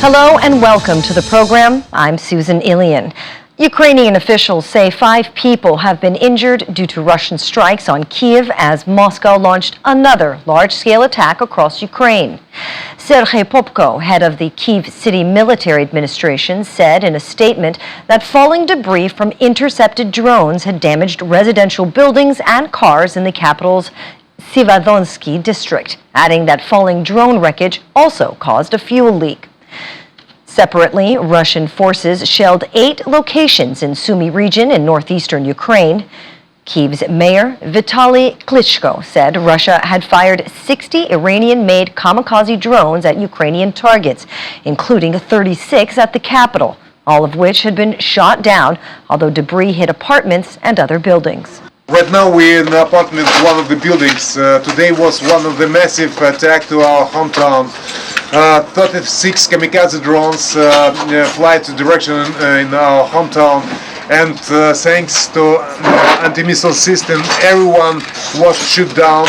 Hello and welcome to the program. I'm Susan Ilian. Ukrainian officials say 5 people have been injured due to Russian strikes on Kyiv as Moscow launched another large-scale attack across Ukraine. Sergei Popko, head of the Kyiv City Military Administration, said in a statement that falling debris from intercepted drones had damaged residential buildings and cars in the capital's Sievadonsky district, adding that falling drone wreckage also caused a fuel leak. Separately, Russian forces shelled 8 locations in Sumy region in northeastern Ukraine. Kyiv's mayor, Vitaly Klitschko, said Russia had fired 60 Iranian-made kamikaze drones at Ukrainian targets, including 36 at the capital, all of which had been shot down, although debris hit apartments and other buildings. Right now we're in the apartment, one of the buildings. Today was one of the massive attack to our hometown. 36 kamikaze drones fly to direction in our hometown, and thanks to anti-missile system, everyone was shot down,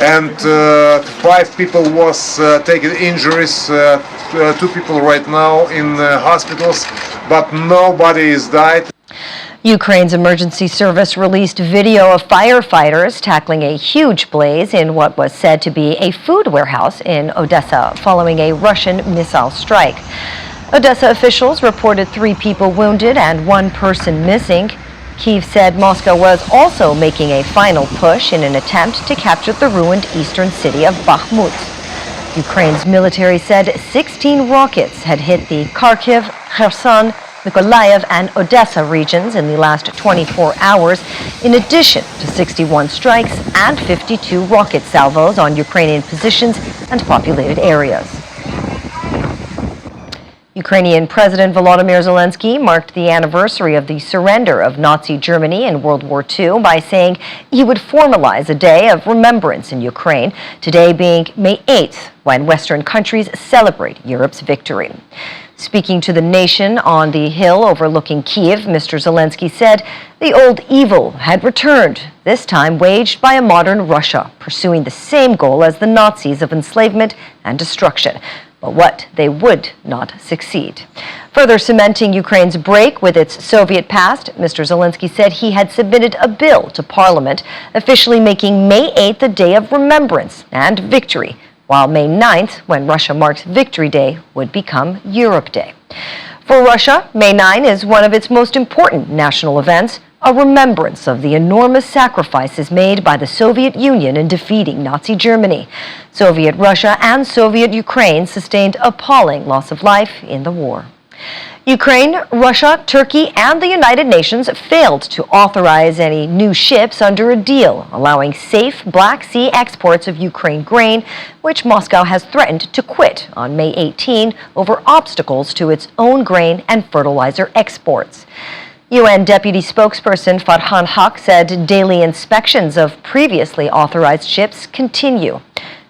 and 5 people was taken injuries. 2 people right now in hospitals, but nobody is died. Ukraine's emergency service released video of firefighters tackling a huge blaze in what was said to be a food warehouse in Odessa following a Russian missile strike. Odessa officials reported 3 people wounded and 1 person missing. Kyiv said Moscow was also making a final push in an attempt to capture the ruined eastern city of Bakhmut. Ukraine's military said 16 rockets had hit the Kharkiv, Kherson, Mykolaiv and Odessa regions in the last 24 hours, in addition to 61 strikes and 52 rocket salvos on Ukrainian positions and populated areas. Ukrainian President Volodymyr Zelensky marked the anniversary of the surrender of Nazi Germany in World War II by saying he would formalize a day of remembrance in Ukraine, today being May 8th, when Western countries celebrate Europe's victory. Speaking to the nation on the hill overlooking Kyiv, Mr. Zelensky said the old evil had returned, this time waged by a modern Russia, pursuing the same goal as the Nazis of enslavement and destruction, but what they would not succeed. Further cementing Ukraine's break with its Soviet past, Mr. Zelensky said he had submitted a bill to Parliament, officially making May 8th a day of remembrance and victory, while May 9th, when Russia marks Victory Day, would become Europe Day. For Russia, May 9 is one of its most important national events, a remembrance of the enormous sacrifices made by the Soviet Union in defeating Nazi Germany. Soviet Russia and Soviet Ukraine sustained appalling loss of life in the war. Ukraine, Russia, Turkey, and the United Nations failed to authorize any new ships under a deal allowing safe Black Sea exports of Ukraine grain, which Moscow has threatened to quit on May 18 over obstacles to its own grain and fertilizer exports. UN Deputy Spokesperson Farhan Haq said daily inspections of previously authorized ships continue.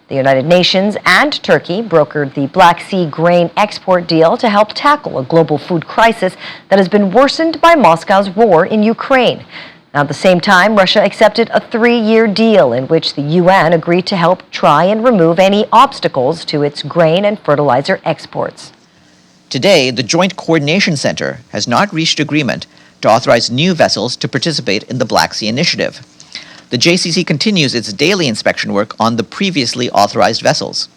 The United Nations and Turkey brokered the Black Sea grain export deal to help tackle a global food crisis that has been worsened by Moscow's war in Ukraine. Now, at the same time, Russia accepted a 3-year deal in which the UN agreed to help try and remove any obstacles to its grain and fertilizer exports. Today, the Joint Coordination Center has not reached agreement to authorize new vessels to participate in the Black Sea Initiative. The JCC continues its daily inspection work on the previously authorized vessels.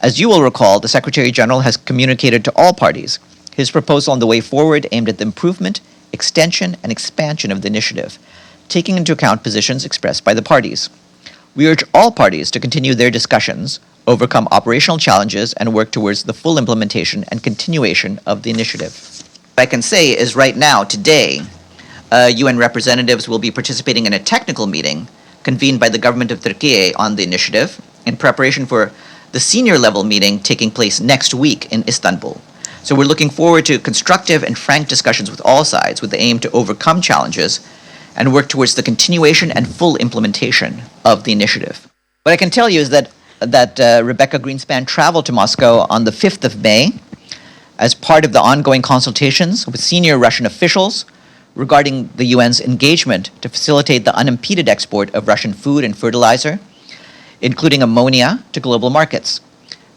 As you will recall, the Secretary General has communicated to all parties his proposal on the way forward aimed at the improvement, extension, and expansion of the initiative, taking into account positions expressed by the parties. We urge all parties to continue their discussions, overcome operational challenges, and work towards the full implementation and continuation of the initiative. What I can say is right now, today, UN representatives will be participating in a technical meeting convened by the government of Turkey on the initiative in preparation for the senior level meeting taking place next week in Istanbul. So we're looking forward to constructive and frank discussions with all sides with the aim to overcome challenges and work towards the continuation and full implementation of the initiative. What I can tell you is that Rebecca Greenspan traveled to Moscow on the 5th of May as part of the ongoing consultations with senior Russian officials regarding the UN's engagement to facilitate the unimpeded export of Russian food and fertilizer, including ammonia, to global markets.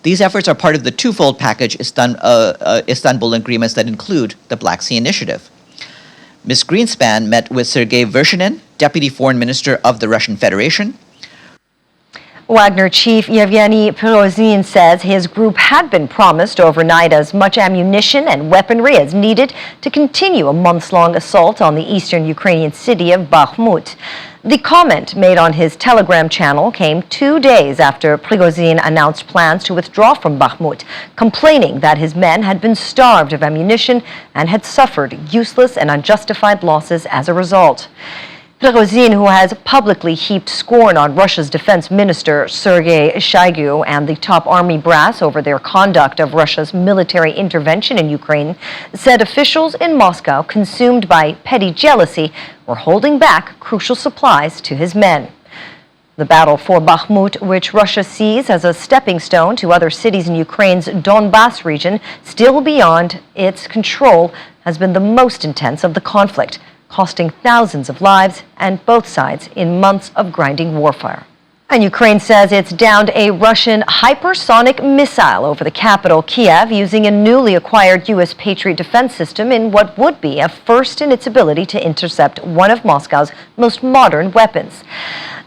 These efforts are part of the twofold package Istanbul agreements that include the Black Sea Initiative. Ms. Greenspan met with Sergei Vershinin, Deputy Foreign Minister of the Russian Federation. Wagner chief Yevgeny Prigozhin says his group had been promised overnight as much ammunition and weaponry as needed to continue a months-long assault on the eastern Ukrainian city of Bakhmut. The comment made on his Telegram channel came 2 days after Prigozhin announced plans to withdraw from Bakhmut, complaining that his men had been starved of ammunition and had suffered useless and unjustified losses as a result. Prigozhin, who has publicly heaped scorn on Russia's defense minister Sergei Shoigu and the top army brass over their conduct of Russia's military intervention in Ukraine, said officials in Moscow, consumed by petty jealousy, were holding back crucial supplies to his men. The battle for Bakhmut, which Russia sees as a stepping stone to other cities in Ukraine's Donbas region, still beyond its control, has been the most intense of the conflict, costing thousands of lives and both sides in months of grinding warfare. And Ukraine says it's downed a Russian hypersonic missile over the capital, Kyiv, using a newly acquired U.S. Patriot defense system in what would be a first in its ability to intercept one of Moscow's most modern weapons.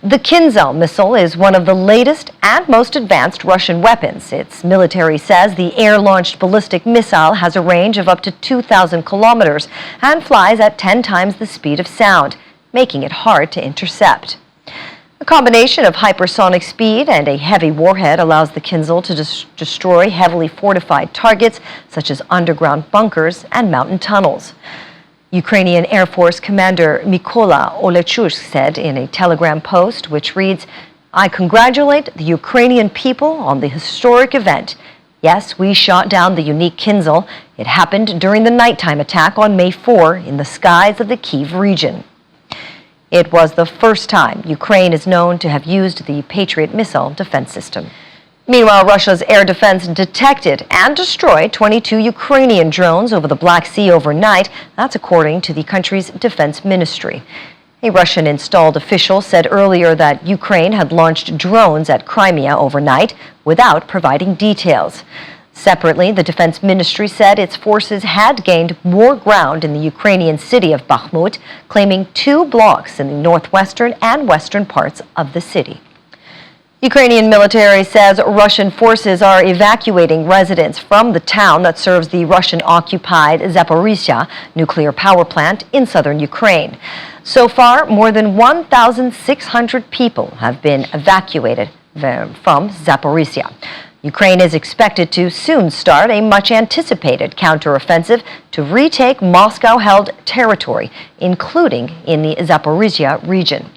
The Kinzhal missile is one of the latest and most advanced Russian weapons. Its military says the air-launched ballistic missile has a range of up to 2,000 kilometers and flies at 10 times the speed of sound, making it hard to intercept. A combination of hypersonic speed and a heavy warhead allows the Kinzhal to destroy heavily fortified targets such as underground bunkers and mountain tunnels. Ukrainian Air Force Commander Mykola Olechuk said in a Telegram post, which reads, "I congratulate the Ukrainian people on the historic event. Yes, we shot down the unique Kinzhal. It happened during the nighttime attack on May 4 in the skies of the Kyiv region." It was the first time Ukraine is known to have used the Patriot missile defense system. Meanwhile, Russia's air defense detected and destroyed 22 Ukrainian drones over the Black Sea overnight. That's according to the country's defense ministry. A Russian-installed official said earlier that Ukraine had launched drones at Crimea overnight without providing details. Separately, the defense ministry said its forces had gained more ground in the Ukrainian city of Bakhmut, claiming 2 blocks in the northwestern and western parts of the city. Ukrainian military says Russian forces are evacuating residents from the town that serves the Russian-occupied Zaporizhzhia nuclear power plant in southern Ukraine. So far, more than 1,600 people have been evacuated from Zaporizhzhia. Ukraine is expected to soon start a much-anticipated counteroffensive to retake Moscow-held territory, including in the Zaporizhzhia region.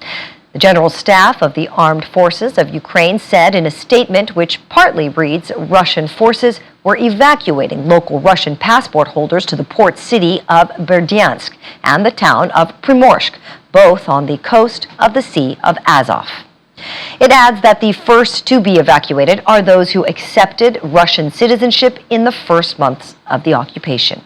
The General Staff of the Armed Forces of Ukraine said in a statement which partly reads Russian forces were evacuating local Russian passport holders to the port city of Berdyansk and the town of Primorsk, both on the coast of the Sea of Azov. It adds that the first to be evacuated are those who accepted Russian citizenship in the first months of the occupation.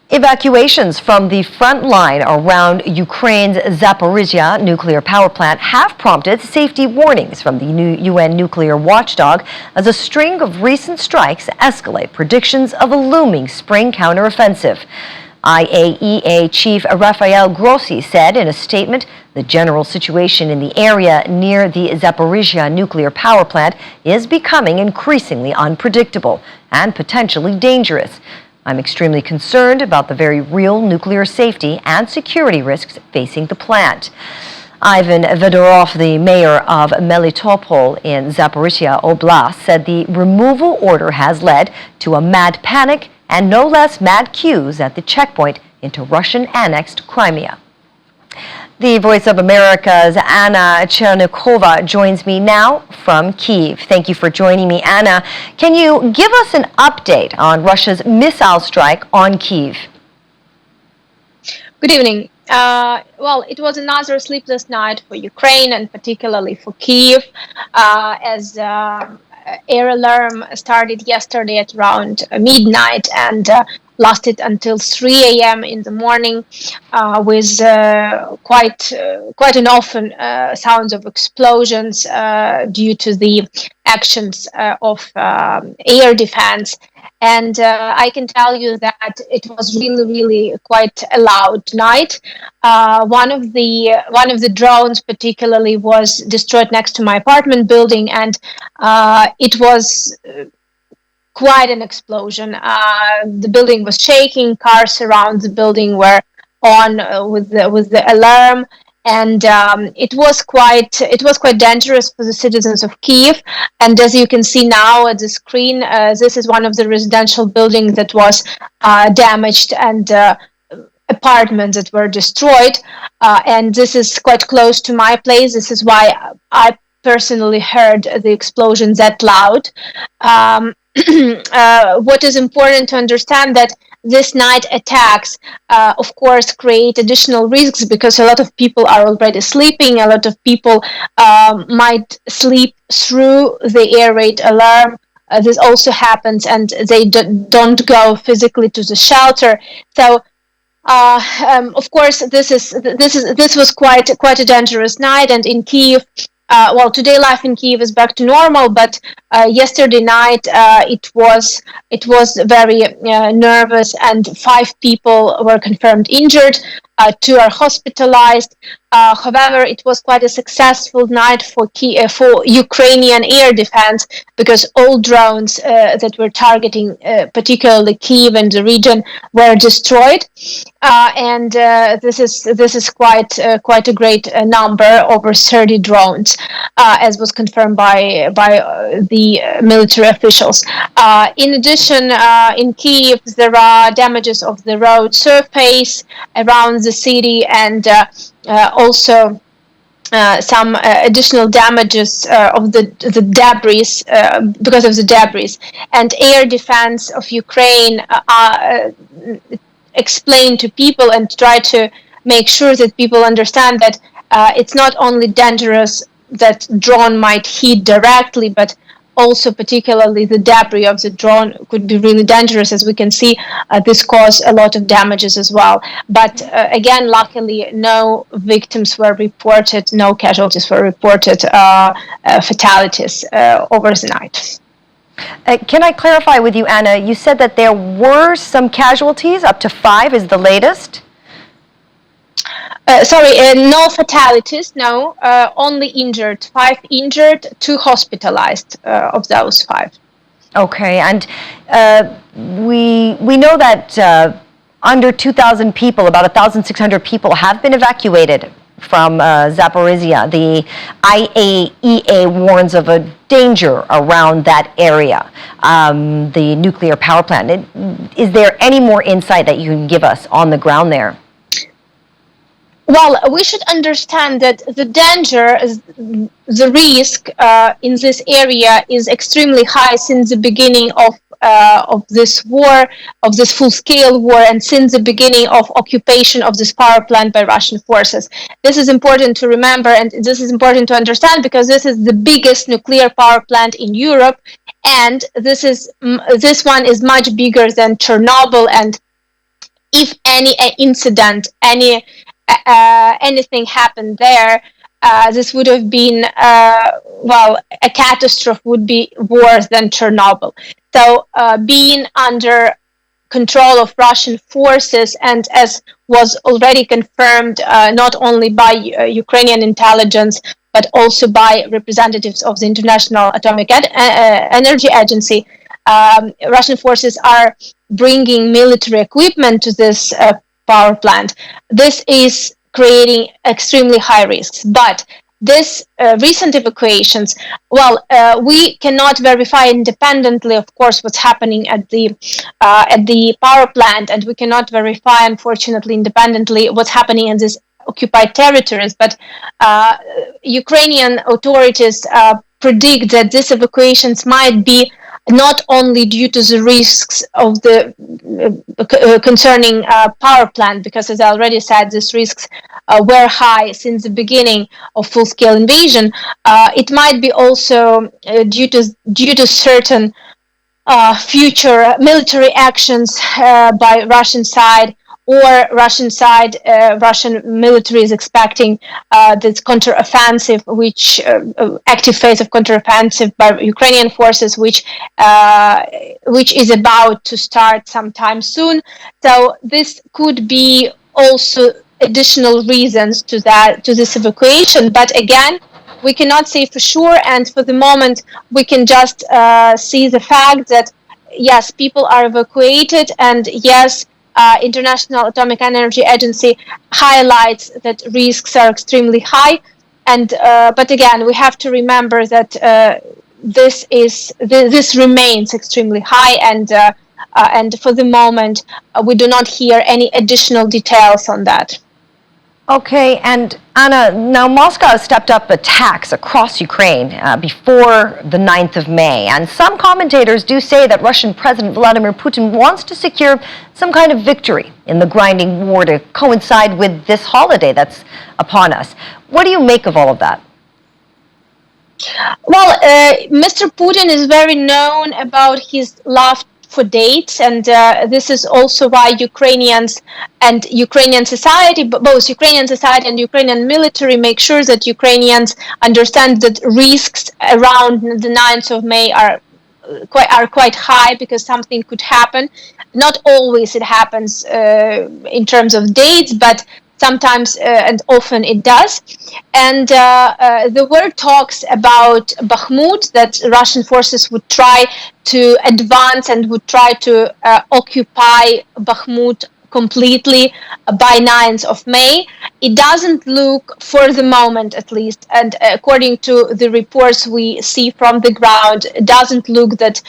Evacuations from the front line around Ukraine's Zaporizhzhia nuclear power plant have prompted safety warnings from the new UN nuclear watchdog as a string of recent strikes escalate predictions of a looming spring counteroffensive. IAEA Chief Rafael Grossi said in a statement, the general situation in the area near the Zaporizhzhia nuclear power plant is becoming increasingly unpredictable and potentially dangerous. I'm extremely concerned about the very real nuclear safety and security risks facing the plant. Ivan Vedorov, the mayor of Melitopol in Zaporizhzhia Oblast, said the removal order has led to a mad panic and no less mad queues at the checkpoint into Russian-annexed Crimea. The Voice of America's Anna Chernokova joins me now from Kyiv. Thank you for joining me, Anna. Can you give us an update on Russia's missile strike on Kyiv? Good evening. Well, it was another sleepless night for Ukraine and particularly for Kyiv, as air alarm started yesterday at around midnight and lasted until 3 a.m. in the morning, with quite an often sounds of explosions due to the actions of air defense. And I can tell you that it was really, really quite a loud night. One of the drones, particularly, was destroyed next to my apartment building, and it was quite an explosion. The building was shaking. Cars around the building were on with the alarm, and it was quite dangerous for the citizens of Kyiv. And as you can see now at the screen, this is one of the residential buildings that was damaged, and apartments that were destroyed. And this is quite close to my place. This is why I personally heard the explosion that loud. What is important to understand that this night attacks, of course, create additional risks because a lot of people are already sleeping. A lot of people might sleep through the air raid alarm. This also happens, and they don't go physically to the shelter. So, of course, this was quite a dangerous night, and in Kyiv. Well, today life in Kyiv is back to normal, but yesterday night it was very nervous, and 5 people were confirmed injured. 2 are hospitalized. However, it was quite a successful night for Ukrainian air defense because all drones that were targeting, particularly Kyiv and the region, were destroyed. And this is quite a great number, over 30 drones, as was confirmed by the military officials. In addition, in Kyiv, there are damages of the road surface around the city, and also some additional damages of the debris because of the debris. And air defense of Ukraine explain to people and try to make sure that people understand that it's not only dangerous that drone might hit directly, but also particularly the debris of the drone could be really dangerous. As we can see, this caused a lot of damages as well. But again, luckily, no victims were reported, no casualties were reported, fatalities over the night. Can I clarify with you, Anna? You said that there were some casualties, up to 5 is the latest? No fatalities, no, only injured. 5 injured, 2 hospitalized of those 5. Okay, and we know that under 2,000 people, about 1,600 people have been evacuated from Zaporizhia. The IAEA warns of a danger around that area, the nuclear power plant. Is there any more insight that you can give us on the ground there? Well, we should understand that the danger, the risk in this area is extremely high since the beginning of this war, of this full-scale war, and since the beginning of occupation of this power plant by Russian forces. This is important to remember, and this is important to understand because this is the biggest nuclear power plant in Europe, and this one is much bigger than Chernobyl. And if any incident, anything happened there, this would have been, a catastrophe would be worse than Chernobyl. So being under control of Russian forces, and as was already confirmed not only by Ukrainian intelligence, but also by representatives of the International Atomic Energy Agency, Russian forces are bringing military equipment to this power plant. This is creating extremely high risks. But this recent evacuations, we cannot verify independently, of course, what's happening at the power plant, and we cannot verify, unfortunately, independently what's happening in these occupied territories. But Ukrainian authorities predict that these evacuations might be not only due to the risks of the concerning power plant, because as I already said, these risks were high since the beginning of full-scale invasion. It might be also due to certain future military actions by Russian side, or Russian military is expecting this counteroffensive, which active phase of counteroffensive by Ukrainian forces, which is about to start sometime soon. So this could be also additional reasons to this evacuation. But again, we cannot say for sure, and for the moment, we can just see the fact that yes, people are evacuated, and yes, International Atomic Energy Agency highlights that risks are extremely high. And but again, we have to remember that this remains extremely high, and for the moment, we do not hear any additional details on that. Okay, and Anna, now Moscow stepped up attacks across Ukraine before the 9th of May, and some commentators do say that Russian President Vladimir Putin wants to secure some kind of victory in the grinding war to coincide with this holiday that's upon us. What do you make of all of that? Well, Mr. Putin is very known about his love for dates, and this is also why Ukrainians and Ukrainian society, both Ukrainian society and Ukrainian military, make sure that Ukrainians understand that risks around the 9th of May are quite high, because something could happen. Not always it happens in terms of dates, but sometimes and often it does. And the word talks about Bakhmut, that Russian forces would try to advance and would try to occupy Bakhmut completely by 9th of May. It doesn't look, for the moment at least, and according to the reports we see from the ground, it doesn't look that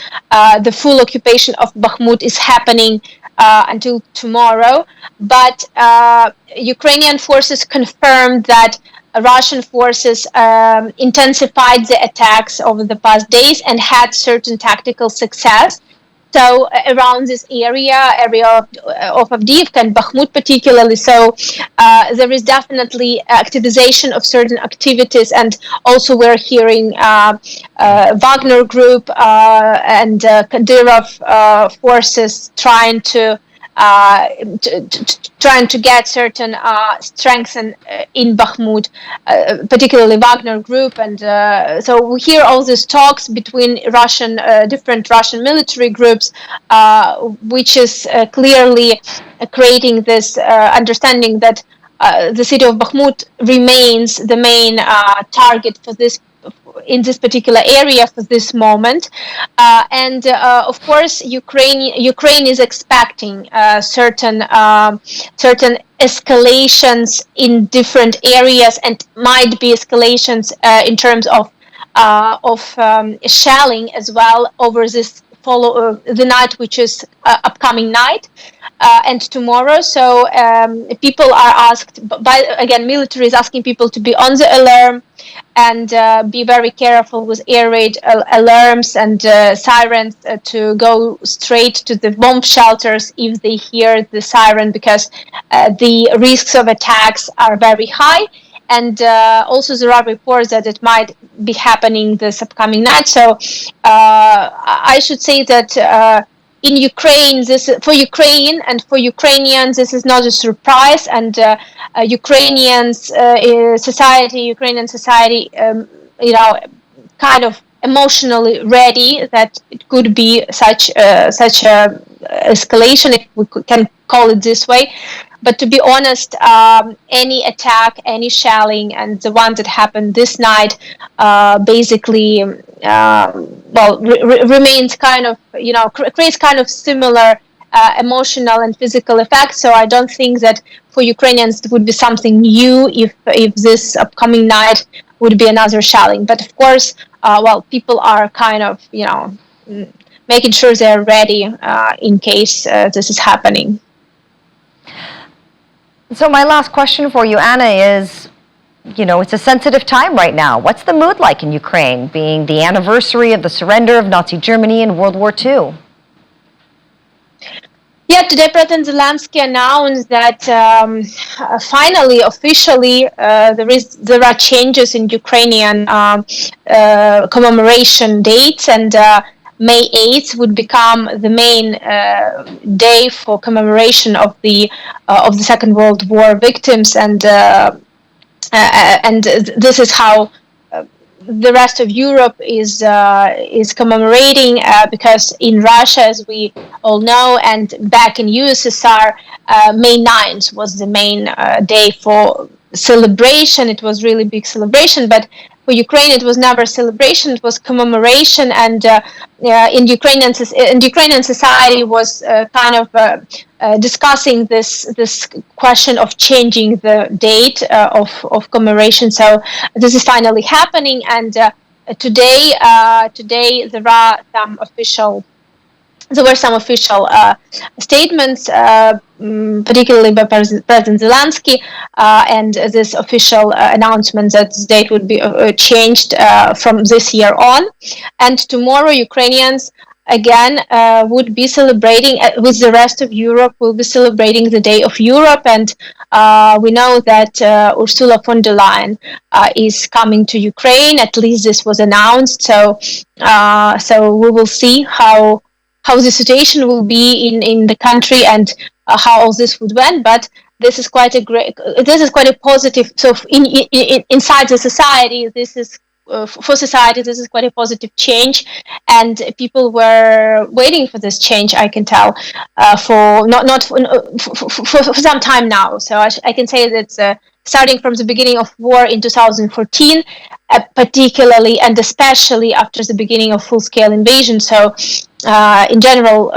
the full occupation of Bakhmut is happening until tomorrow. But Ukrainian forces confirmed that Russian forces intensified the attacks over the past days and had certain tactical success. So around this area of Avdiivka and Bakhmut particularly, so there is definitely activization of certain activities, and also we're hearing Wagner Group and Kadyrov forces trying to get certain strengths in Bakhmut, particularly Wagner Group, and so we hear all these talks between different Russian military groups, which is clearly creating this understanding that the city of Bakhmut remains the main target for this in this particular area for this moment, and of course Ukraine is expecting certain escalations in different areas, and might be escalations in terms of shelling as well over this the night, which is upcoming night. And tomorrow, so people are asked military is asking people to be on the alarm and be very careful with air raid alarms and sirens, to go straight to the bomb shelters if they hear the siren, because the risks of attacks are very high. And also there are reports that it might be happening this upcoming night. So I should say that in Ukraine, for Ukraine and for Ukrainians, this is not a surprise. And Ukrainian society, kind of emotionally ready that it could be such a escalation, if we can call it this way. But to be honest, any attack, any shelling, and the one that happened this night, basically, remains kind of, creates kind of similar emotional and physical effects. So I don't think that for Ukrainians it would be something new if this upcoming night would be another shelling. But of course, people are kind of, making sure they're ready in case this is happening. So my last question for you, Anna, is, it's a sensitive time right now. What's the mood like in Ukraine, being the anniversary of the surrender of Nazi Germany in World War II? Yeah, today President Zelensky announced that finally, officially, there are changes in Ukrainian commemoration dates, and May 8th would become the main day for commemoration of the Second World War victims, and this is how the rest of Europe is commemorating, because in Russia, as we all know, and back in USSR, May 9th was the main day for celebration. It was really big celebration, but for Ukraine, it was never a celebration; it was commemoration. And in Ukrainian society was kind of discussing this question of changing the date of commemoration. So this is finally happening, and today there were some official statements, particularly by President Zelensky, and this official announcement that the date would be changed from this year on. And tomorrow, Ukrainians again would be celebrating, with the rest of Europe, will be celebrating the Day of Europe. And we know that Ursula von der Leyen is coming to Ukraine. At least this was announced. So we will see how the situation will be in the country, and how all this would went. But this is quite a positive. So inside the society, this is for society, this is quite a positive change, and people were waiting for this change. I can tell for some time now. So I can say that starting from the beginning of war in 2014, particularly and especially after the beginning of full-scale invasion. So in general,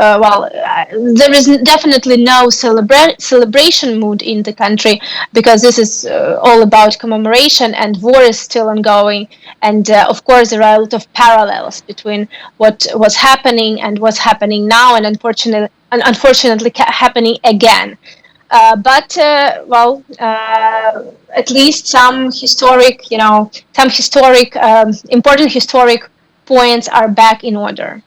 there is definitely no celebration mood in the country, because this is all about commemoration, and war is still ongoing. And of course, there are a lot of parallels between what was happening and what's happening now, and unfortunately happening again. But at least some historic, important historic points are back in order.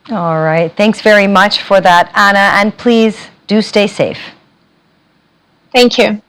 All right. Thanks very much for that, Anna. And please do stay safe. Thank you.